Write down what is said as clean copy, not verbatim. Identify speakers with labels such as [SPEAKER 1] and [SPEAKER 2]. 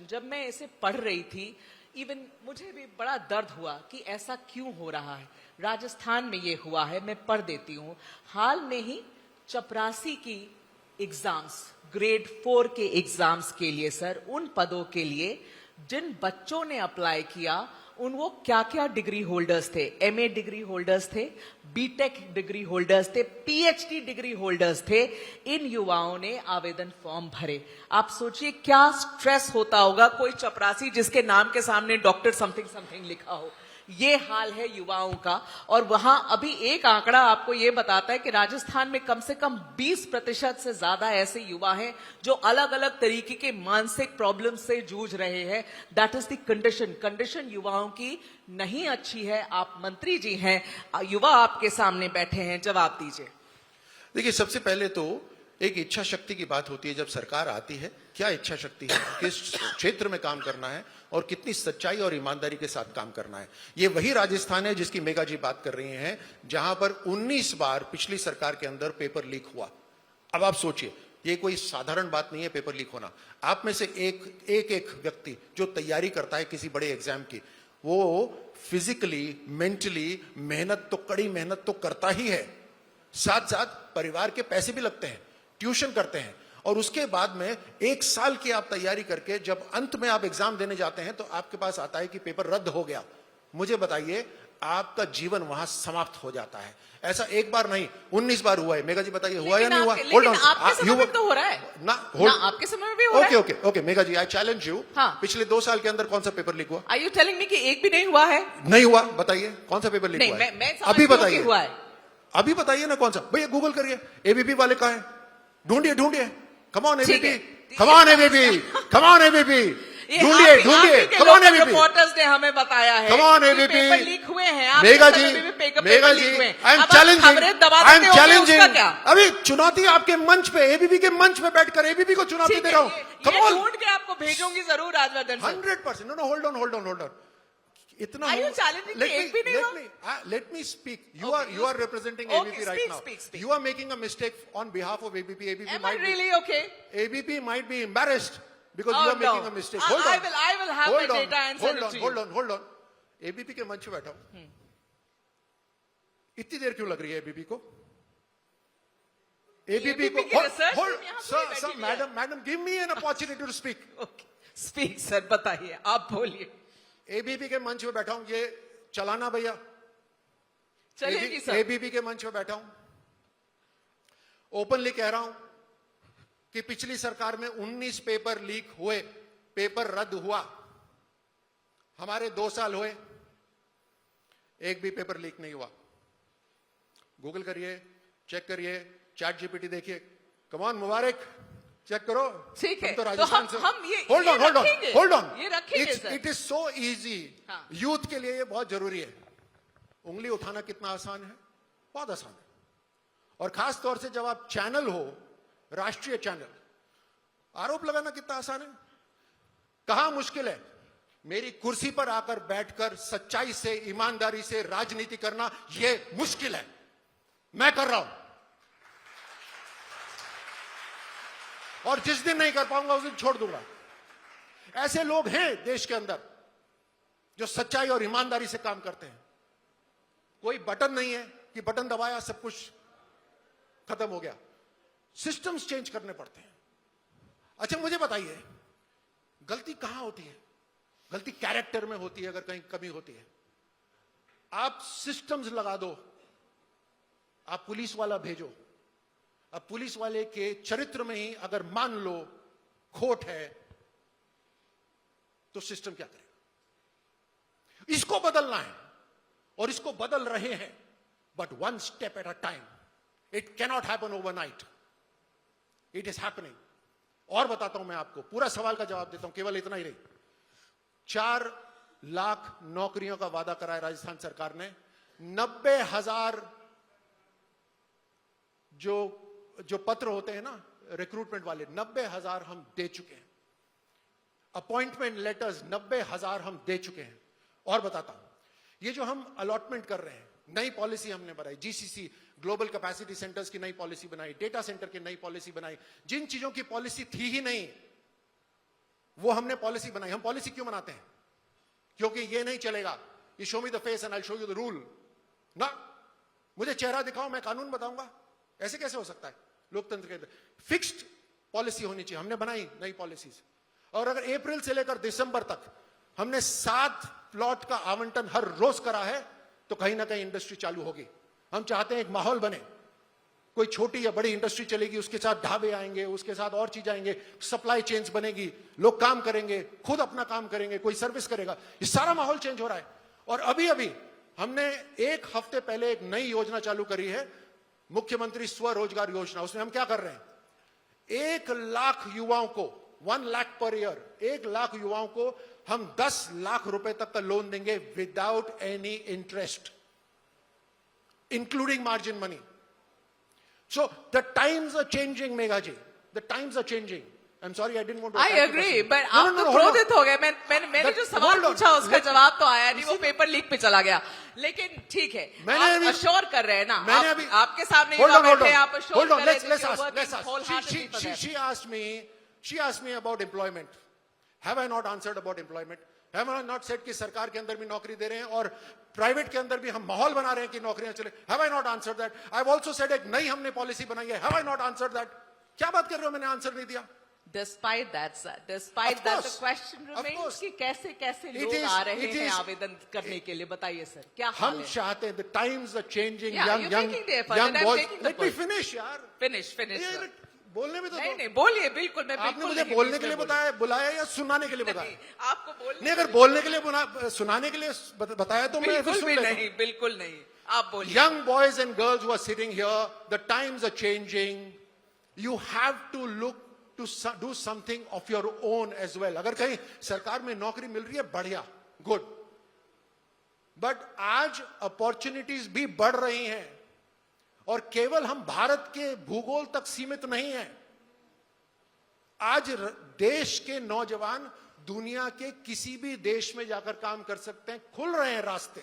[SPEAKER 1] जब मैं इसे पढ़ रही थी, इवन मुझे भी बड़ा दर्द हुआ कि ऐसा क्यों हो रहा है। राजस्थान में ये हुआ है, मैं पढ़ देती हूँ। हाल में ही चपरासी की एग्जाम्स, ग्रेड 4 के एग्जाम्स के लिए सर, उन पदों के लिए जिन बच्चों ने अप्लाई किया, उन वो क्या क्या डिग्री होल्डर्स थे, एमए डिग्री होल्डर्स थे, बीटेक डिग्री होल्डर्स थे, पीएचडी डिग्री होल्डर्स थे। इन युवाओं ने आवेदन फॉर्म भरे। आप सोचिए क्या स्ट्रेस होता होगा कोई चपरासी जिसके नाम के सामने डॉक्टर समथिंग समथिंग लिखा हो। ये हाल है युवाओं का। और वहां अभी एक आंकड़ा आपको ये बताता है कि राजस्थान में कम से कम 20% से ज्यादा ऐसे युवा हैं जो अलग अलग तरीके के मानसिक प्रॉब्लम से जूझ रहे हैं। दैट इज द कंडीशन युवाओं की नहीं अच्छी है। आप मंत्री जी हैं, युवा आपके सामने बैठे हैं, जवाब दीजिए।
[SPEAKER 2] देखिए, सबसे पहले तो एक इच्छा शक्ति की बात होती है। जब सरकार आती है, क्या इच्छा शक्ति है, किस क्षेत्र में काम करना है और कितनी सच्चाई और ईमानदारी के साथ काम करना है। ये वही राजस्थान है जिसकी मेगा जी बात कर रही हैं, जहां पर 19 बार पिछली सरकार के अंदर पेपर लीक हुआ। अब आप सोचिए, ये कोई साधारण बात नहीं है पेपर लीक होना। आप में से एक व्यक्ति जो तैयारी करता है किसी बड़े एग्जाम की, वो फिजिकली मेंटली मेहनत तो, कड़ी मेहनत तो करता ही है, साथ साथ परिवार के पैसे भी लगते हैं, ट्यूशन करते हैं, और उसके बाद में 1 साल की आप तैयारी करके जब अंत में आप एग्जाम देने जाते हैं तो आपके पास आता है कि पेपर रद्द हो गया। मुझे बताइए, आपका जीवन वहां समाप्त हो जाता है। ऐसा एक बार नहीं, 19 बार हुआ है। मेगा जी बताइए, हुआ या नहीं हुआ?
[SPEAKER 1] होल्ड ऑन, आपके समय में तो हो रहा है ना, आपके समय में भी हो रहा है।
[SPEAKER 2] Okay Megha ji, I challenge you. पिछले 2 साल के अंदर कौन सा पेपर लीक हुआ?
[SPEAKER 1] आर यू टेलिंग मी कि एक भी नहीं हुआ है?
[SPEAKER 2] नहीं हुआ, बताइए कौन सा पेपर लीक हुआ है? अभी बताइए,
[SPEAKER 1] हुआ है,
[SPEAKER 2] अभी बताइए ना कौन सा। भैया गूगल करिए, एबीपी वाले कहां है, ढूंढिए। Come on ABP, come on ABP, come on ABP, ढूंढिए, come on ABP।
[SPEAKER 1] रिपोर्टर्स ने हमें बताया है,
[SPEAKER 2] come on ABP,
[SPEAKER 1] paper leak हुए हैं।
[SPEAKER 2] Megha ji, I am challenging. अभी चुनौती आपके मंच पे, एबीपी के मंच पे बैठकर एबीपी को चुनौती दे रहा हूँ।
[SPEAKER 1] come on, ढूंढ के आपको भेजूंगी जरूर Rajvardhan sir.
[SPEAKER 2] 100%। No hold on. इतना let me speak. You are representing ABP right now. You are making a mistake on behalf of ABP.
[SPEAKER 1] Am I really okay?
[SPEAKER 2] ABP might be embarrassed because you are making a mistake. Hold on.
[SPEAKER 1] I will have my data and send it to you.
[SPEAKER 2] Hold on. ABP के मंच पे बैठा हूं। इतनी देर क्यों लग रही है ABP को? ABP को sir, madam, give me an opportunity to speak.
[SPEAKER 1] Okay. Speak sir, बताइए, आप बोलिए।
[SPEAKER 2] एबीपी के मंच पे बैठा हूं, ये चलाना भैया।
[SPEAKER 1] चलेगी सर।
[SPEAKER 2] एबीपी के मंच पे बैठा हूं, ओपनली कह रहा हूं कि पिछली सरकार में 19 पेपर लीक हुए, पेपर रद्द हुआ। हमारे 2 साल हुए, एक भी पेपर लीक नहीं हुआ। गूगल करिए, चेक करिए, चैट जीपीटी देखिए। कम ऑन मुबारक, चेक करो।
[SPEAKER 1] ठीक है,
[SPEAKER 2] तो राजस्थान से
[SPEAKER 1] हम ये
[SPEAKER 2] होल्ड ऑन।
[SPEAKER 1] ये रखेंगे sir.
[SPEAKER 2] It is so easy. Youth के लिए ये बहुत जरूरी है। उंगली उठाना कितना आसान है, बहुत आसान है। और खास तौर से जब आप चैनल हो, राष्ट्रीय चैनल, आरोप लगाना कितना आसान है। कहां मुश्किल है? मेरी कुर्सी पर आकर बैठकर सच्चाई से, ईमानदारी से राजनीति करना, यह मुश्किल है। मैं कर रहा हूं, और जिस दिन नहीं कर पाऊंगा उस दिन छोड़ दूंगा। ऐसे लोग हैं देश के अंदर जो सच्चाई और ईमानदारी से काम करते हैं। कोई बटन नहीं है कि बटन दबाया सब कुछ खत्म हो गया। सिस्टम्स चेंज करने पड़ते हैं। अच्छा मुझे बताइए, गलती कहां होती है? गलती कैरेक्टर में होती है, अगर कहीं कमी होती है। आप सिस्टम्स लगा दो, आप पुलिस वाला भेजो, अब पुलिस वाले के चरित्र में ही अगर मान लो खोट है, तो सिस्टम क्या करेगा? इसको बदलना है, और इसको बदल रहे हैं, but 1 step at a time. It cannot happen overnight, it is happening. और बताता हूं मैं आपको, पूरा सवाल का जवाब देता हूं, केवल इतना ही नहीं। 4 लाख नौकरियों का वादा कराया राजस्थान सरकार ने। 90,000 जो पत्र होते हैं ना रिक्रूटमेंट वाले, 90,000 हम दे चुके हैं। अपॉइंटमेंट लेटर्स 90,000 हम दे चुके हैं। और बताता हूं, ये जो हम अलॉटमेंट कर रहे हैं, नई पॉलिसी हमने बनाई, जीसीसी ग्लोबल कैपेसिटी सेंटर्स की नई पॉलिसी बनाई, डेटा सेंटर की नई पॉलिसी बनाई। जिन चीजों की पॉलिसी थी ही नहीं, वो हमने पॉलिसी बनाई। हम पॉलिसी क्यों बनाते हैं? क्योंकि ये नहीं चलेगा, you show me the face and I show you the rule ना। मुझे चेहरा दिखाओ, मैं कानून बताऊंगा, ऐसे कैसे हो सकता है? लोकतंत्र के अंदर फिक्स्ड पॉलिसी होनी चाहिए। हमने बनाई नई पॉलिसीज, और अगर अप्रैल से लेकर दिसंबर तक हमने 7 प्लॉट का आवंटन हर रोज करा है, तो कहीं ना कहीं इंडस्ट्री चालू होगी। हम चाहते हैं एक माहौल बने, कोई छोटी या बड़ी इंडस्ट्री चलेगी, उसके साथ ढाबे आएंगे, उसके साथ और चीजें आएंगे, सप्लाई चेन्स बनेगी, लोग काम करेंगे, खुद अपना काम करेंगे, कोई सर्विस करेगा। ये सारा माहौल चेंज हो रहा है। और अभी अभी हमने 1 हफ्ते पहले एक नई योजना चालू करी है, मुख्यमंत्री स्वरोजगार योजना। उसमें हम क्या कर रहे हैं? 1 लाख युवाओं को, 1 लाख पर ईयर, 1 लाख युवाओं को हम 10 लाख रुपए तक का लोन देंगे without any interest, including margin money. So the times are changing, Megha ji. The times are changing. I'm sorry, I didn't want to.
[SPEAKER 1] I agree, but आप तो क्रोधित हो गए। मैंने जो सवाल पूछा उसका जवाब तो आया नहीं, वो पेपर लीक पे चला गया। लेकिन ठीक है, आप अश्योर कर रहे हैं ना, आपके सामने युवा बैठे, आप अश्योर कर रहे हैं।
[SPEAKER 2] She asked me about employment. Have I not answered about employment? Have I not said कि सरकार के अंदर भी नौकरी दे रहे हैं और प्राइवेट के अंदर भी हम माहौल बना रहे हैं कि नौकरियां चले? Have I not answered that? I've also said एक नई हमने पॉलिसी बनाई है। Have I not answered that? क्या बात कर रहे हो, मैंने आंसर नहीं दिया?
[SPEAKER 1] Despite that, sir, despite that, the question remains कि कैसे कैसे लोग आ रहे हैं आवेदन करने के लिए, बताइए सर, क्या हाल है?
[SPEAKER 2] हम चाहते हैं, the times are changing,
[SPEAKER 1] Yeah, you're taking the effort and I'm
[SPEAKER 2] boys.
[SPEAKER 1] taking the
[SPEAKER 2] Let me
[SPEAKER 1] point.
[SPEAKER 2] finish यार।
[SPEAKER 1] Finish, sir.
[SPEAKER 2] बोलने में तो
[SPEAKER 1] नहीं, बोलिए, बिल्कुल, मैं
[SPEAKER 2] आपने
[SPEAKER 1] बिल्कुल
[SPEAKER 2] मुझे
[SPEAKER 1] नहीं,
[SPEAKER 2] बोलने
[SPEAKER 1] बीच
[SPEAKER 2] के लिए
[SPEAKER 1] में
[SPEAKER 2] बताया, बुलाया या सुनाने के लिए
[SPEAKER 1] बोलिए।
[SPEAKER 2] बताया?
[SPEAKER 1] नहीं, आपको बोलने
[SPEAKER 2] नहीं, अगर बोलने के लिए सुनाने के लिए बताया तो मैं फिर
[SPEAKER 1] बिल्कुल
[SPEAKER 2] सुन
[SPEAKER 1] भी
[SPEAKER 2] लेता।
[SPEAKER 1] नहीं, बिल्कुल नहीं, आप बोलिए।
[SPEAKER 2] Young boys and girls who are sitting here, the times are changing. You have to look to do something of your own as well. अगर कहीं सरकार में नौकरी मिल रही है, बढ़िया, गुड, बट आज अपॉर्चुनिटीज भी बढ़ रही हैं, और केवल हम भारत के भूगोल तक सीमित नहीं है। आज देश के नौजवान दुनिया के किसी भी देश में जाकर काम कर सकते हैं, खुल रहे हैं रास्ते।